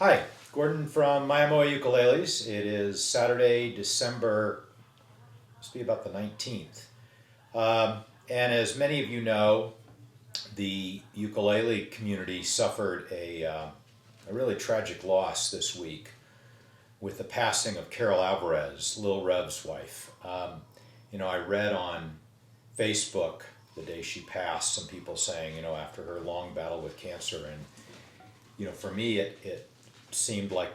Hi, Gordon from Miami Ukuleles. It is Saturday, December, must be about the 19th. And as many of you know, the ukulele community suffered a really tragic loss this week with the passing of Carol Alvarez, Lil Rev's wife. I read on Facebook the day she passed, some people saying, after her long battle with cancer. And, for me, it seemed like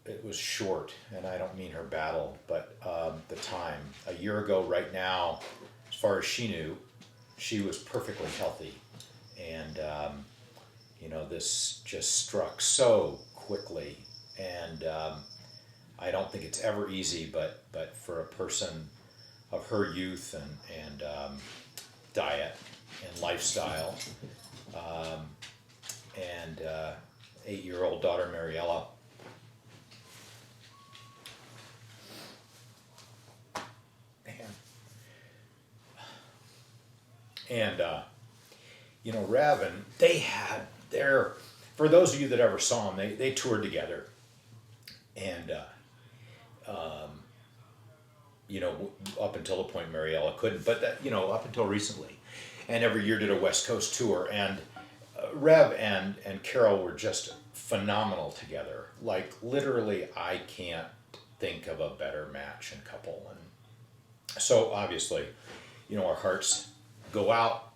it was short, and I don't mean her battle, but the time. A year ago, right now, as far as she knew, she was perfectly healthy. And, this just struck so quickly. And I don't think it's ever easy, but for a person of her youth and diet and lifestyle, and 8-year-old daughter Mariella. And Rev, and they had for those of you that ever saw them, they toured together. And, up until the point Mariella couldn't, but up until recently. And every year did a West Coast tour. And Rev and Carol were just phenomenal together. Like, literally, I can't think of a better match and couple. And so, obviously, our hearts go out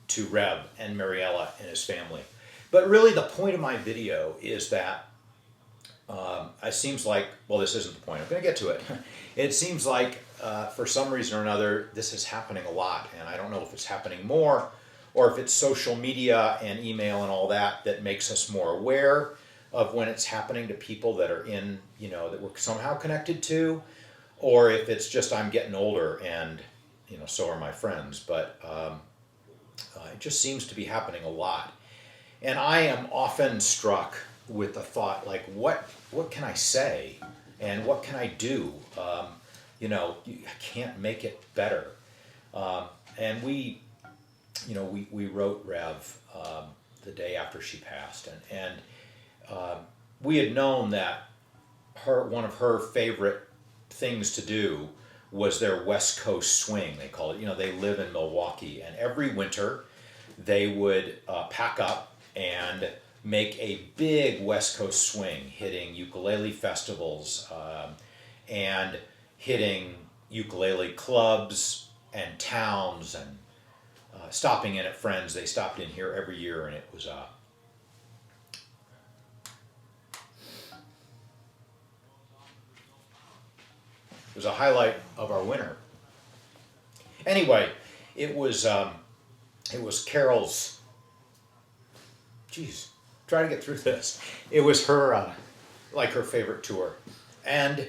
to Rev and Mariella and his family. But really, the point of my video is that it seems like, well, this isn't the point. I'm going to get to it. It seems like, for some reason or another, this is happening a lot. And I don't know if it's happening more or if it's social media and email and all that makes us more aware of when it's happening to people that are in, that we're somehow connected to, or if it's just I'm getting older and, so are my friends. But it just seems to be happening a lot. And I am often struck with the thought, like, what can I say and what can I do? I can't make it better. And we wrote Rev the day after she passed, and we had known that one of her favorite things to do was their West Coast swing, they call it. They live in Milwaukee, and every winter they would pack up and make a big West Coast swing, hitting ukulele festivals and hitting ukulele clubs and towns and stopping in at friends. They stopped in here every year, and it was a highlight of our winter. Anyway, it was Carol's. Geez, try to get through this. It was her her favorite tour, and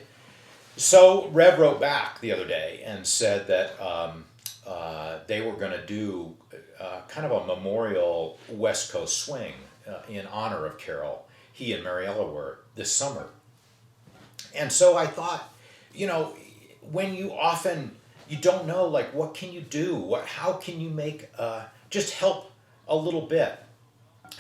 so Rev wrote back the other day and said that they were going to do kind of a memorial West Coast swing in honor of Carol. He and Mariella were this summer. And so I thought, when you don't know, like, what can you do? How can you make, just help a little bit?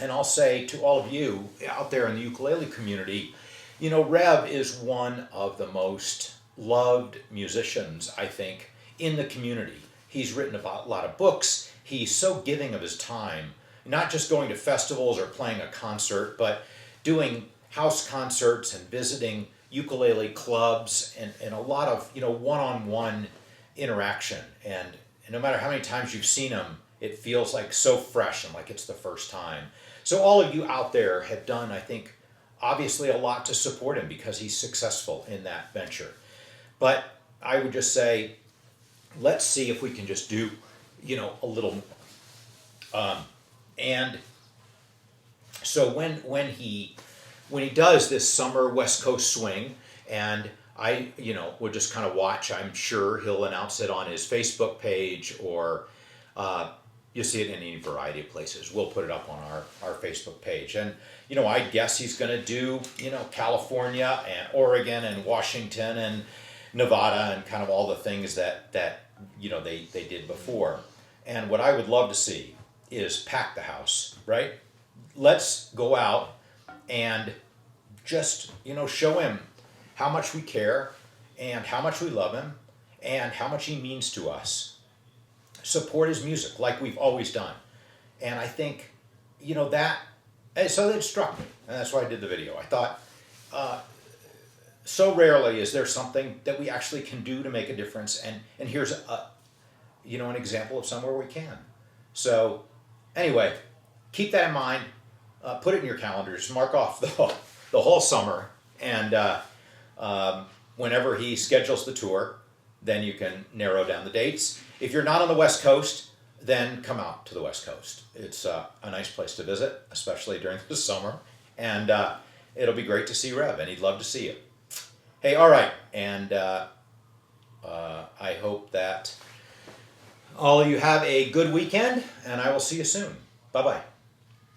And I'll say to all of you out there in the ukulele community, Rev is one of the most loved musicians, I think, in the community. He's written a lot of books. He's so giving of his time, not just going to festivals or playing a concert, but doing house concerts and visiting ukulele clubs and a lot of, one-on-one interaction. And no matter how many times you've seen him, it feels like so fresh and like it's the first time. So all of you out there have done, I think, obviously a lot to support him because he's successful in that venture. But I would just say, let's see if we can just do, a little more. And so when he does this summer West Coast swing, and I, will just kind of watch, I'm sure he'll announce it on his Facebook page, or you'll see it in any variety of places. We'll put it up on our Facebook page. And, I guess he's going to do, California and Oregon and Washington and Nevada and kind of all the things that they did before. And what I would love to see is pack the house, right? Let's go out and just, show him how much we care and how much we love him and how much he means to us. Support his music like we've always done. And I think, so it struck me, and that's why I did the video. I thought, so rarely is there something that we actually can do to make a difference, and here's an example of somewhere we can. So anyway, keep that in mind. Put it in your calendars. Mark off the whole summer, and whenever he schedules the tour, then you can narrow down the dates. If you're not on the West Coast, then come out to the West Coast. It's a nice place to visit, especially during the summer, and it'll be great to see Rev, and he'd love to see you. Hey, all right, and I hope that all of you have a good weekend, and I will see you soon. Bye-bye.